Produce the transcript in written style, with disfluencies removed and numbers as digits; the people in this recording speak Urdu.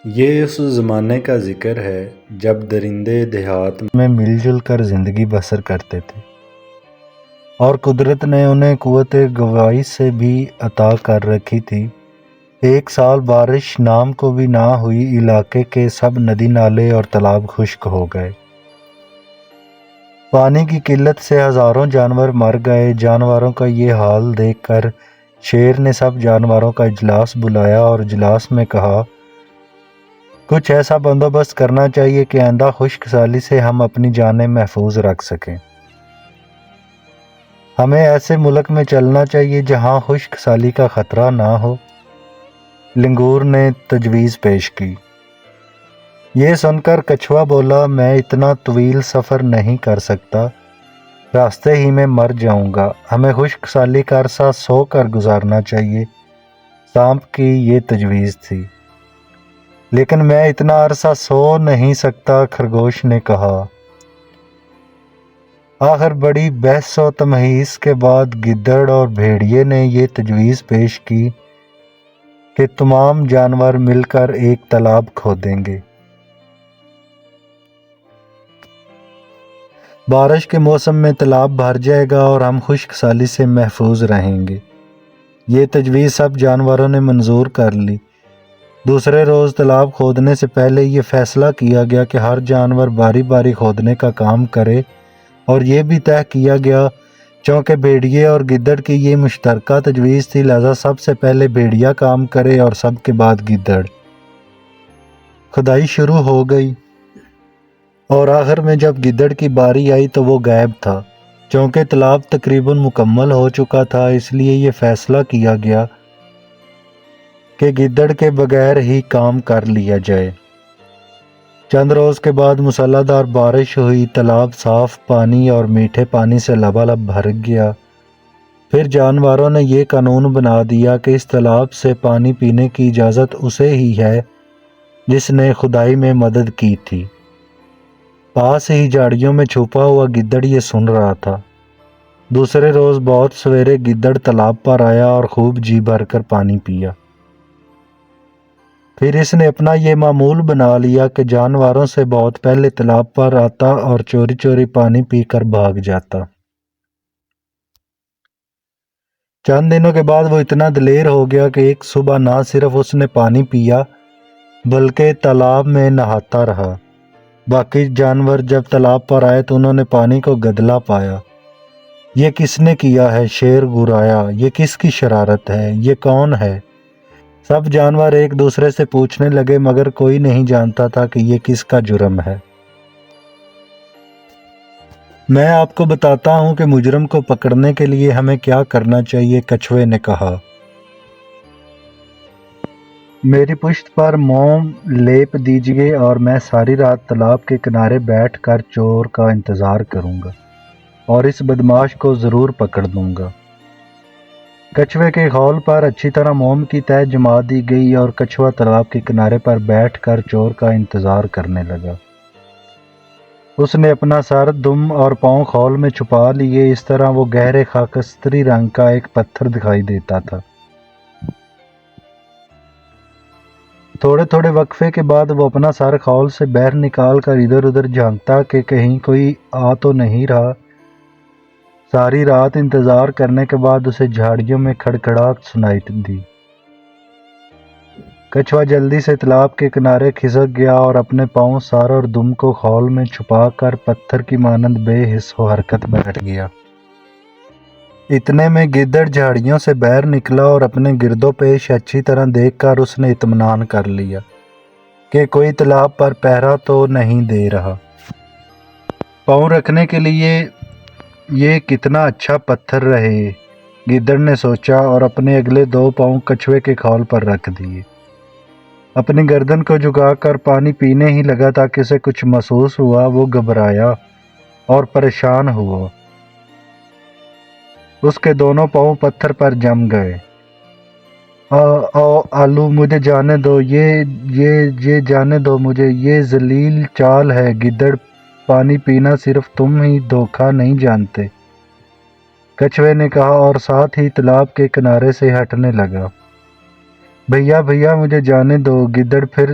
یہ اس زمانے کا ذکر ہے جب درندے دیہات میں مل جل کر زندگی بسر کرتے تھے اور قدرت نے انہیں قوت گواہی سے بھی عطا کر رکھی تھی۔ ایک سال بارش نام کو بھی نہ ہوئی، علاقے کے سب ندی نالے اور تالاب خشک ہو گئے۔ پانی کی قلت سے ہزاروں جانور مر گئے۔ جانوروں کا یہ حال دیکھ کر شیر نے سب جانوروں کا اجلاس بلایا اور اجلاس میں کہا، کچھ ایسا بندوبست کرنا چاہیے کہ آئندہ خشک سالی سے ہم اپنی جانیں محفوظ رکھ سکیں۔ ہمیں ایسے ملک میں چلنا چاہیے جہاں خشک سالی کا خطرہ نہ ہو۔ لنگور نے تجویز پیش کی۔ یہ سن کر کچھوا بولا، میں اتنا طویل سفر نہیں کر سکتا، راستے ہی میں مر جاؤں گا۔ ہمیں خشک سالی کا عرصہ سو کر گزارنا چاہیے۔ سانپ کی یہ تجویز تھی۔ لیکن میں اتنا عرصہ سو نہیں سکتا، خرگوش نے کہا۔ آخر بڑی بحث و تمہیس کے بعد گدڑ اور بھیڑیے نے یہ تجویز پیش کی کہ تمام جانور مل کر ایک تالاب کھودیں گے۔ بارش کے موسم میں تالاب بھر جائے گا اور ہم خشک سالی سے محفوظ رہیں گے۔ یہ تجویز سب جانوروں نے منظور کر لی۔ دوسرے روز تالاب کھودنے سے پہلے یہ فیصلہ کیا گیا کہ ہر جانور باری باری کھودنے کا کام کرے، اور یہ بھی طے کیا گیا چونکہ بھیڑیے اور گدڑ کی یہ مشترکہ تجویز تھی، لہذا سب سے پہلے بھیڑیا کام کرے اور سب کے بعد گدڑ۔ کھدائی شروع ہو گئی اور آخر میں جب گدڑ کی باری آئی تو وہ غائب تھا۔ چونکہ تالاب تقریباً مکمل ہو چکا تھا، اس لیے یہ فیصلہ کیا گیا کہ گدڑ کے بغیر ہی کام کر لیا جائے۔ چند روز کے بعد مسلح دار بارش ہوئی، تالاب صاف پانی اور میٹھے پانی سے لبالب بھر گیا۔ پھر جانوروں نے یہ قانون بنا دیا کہ اس تالاب سے پانی پینے کی اجازت اسے ہی ہے جس نے کھدائی میں مدد کی تھی۔ پاس ہی جھاڑیوں میں چھپا ہوا گدڑ یہ سن رہا تھا۔ دوسرے روز بہت سویرے گدڑ تالاب پر آیا اور خوب جی بھر کر پانی پیا۔ پھر اس نے اپنا یہ معمول بنا لیا کہ جانوروں سے بہت پہلے تالاب پر آتا اور چوری چوری پانی پی کر بھاگ جاتا۔ چند دنوں کے بعد وہ اتنا دلیر ہو گیا کہ ایک صبح نہ صرف اس نے پانی پیا بلکہ تالاب میں نہاتا رہا۔ باقی جانور جب تالاب پر آئے تو انہوں نے پانی کو گدلا پایا۔ یہ کس نے کیا ہے؟ شیر گرایا۔ یہ کس کی شرارت ہے؟ یہ کون ہے؟ سب جانور ایک دوسرے سے پوچھنے لگے، مگر کوئی نہیں جانتا تھا کہ یہ کس کا جرم ہے۔ میں آپ کو بتاتا ہوں کہ مجرم کو پکڑنے کے لیے ہمیں کیا کرنا چاہیے، کچھوے نے کہا۔ میری پشت پر موم لیپ دیجیے اور میں ساری رات تالاب کے کنارے بیٹھ کر چور کا انتظار کروں گا اور اس بدماش کو ضرور پکڑ دوں گا۔ کچھوے کے قول پر اچھی طرح موم کی تہ جما دی گئی اور کچھوا تالاب کے کنارے پر بیٹھ کر چور کا انتظار کرنے لگا۔ اس نے اپنا سر، دم اور پاؤں خول میں چھپا لیے، اس طرح وہ گہرے خاکستری رنگ کا ایک پتھر دکھائی دیتا تھا۔ تھوڑے تھوڑے وقفے کے بعد وہ اپنا سر خول سے باہر نکال کر ادھر ادھر جھانکتا کہ کہیں کوئی آ تو نہیں رہا۔ ساری رات انتظار کرنے کے بعد اسے جھاڑیوں میں کھڑکھڑاہٹ سنائی دی۔ کچھوا جلدی سے تالاب کے کنارے کھسک گیا اور اپنے پاؤں، سر اور دم کو خول میں چھپا کر پتھر کی مانند بے حس و حرکت بیٹھ گیا۔ اتنے میں گدڑ جھاڑیوں سے باہر نکلا اور اپنے گرد و پیش اچھی طرح دیکھ کر اس نے اطمینان کر لیا کہ کوئی تالاب پر پہرا تو نہیں دے رہا۔ پاؤں رکھنے کے لیے یہ کتنا اچھا پتھر رہے، گدڑ نے سوچا اور اپنے اگلے دو پاؤں کچھوے کے خول پر رکھ دیے۔ اپنی گردن کو جھکا کر پانی پینے ہی لگا تھا کہ اسے کچھ محسوس ہوا۔ وہ گھبرایا اور پریشان ہوا۔ اس کے دونوں پاؤں پتھر پر جم گئے۔ آلو مجھے جانے دو، یہ جانے دو مجھے، یہ ذلیل چال ہے۔ گدڑ، پانی پینا صرف تم ہی دھوکہ نہیں جانتے، کچھوے نے کہا اور ساتھ ہی تالاب کے کنارے سے ہٹنے لگا۔ بھیا بھیا مجھے جانے دو۔ گدڑ پھر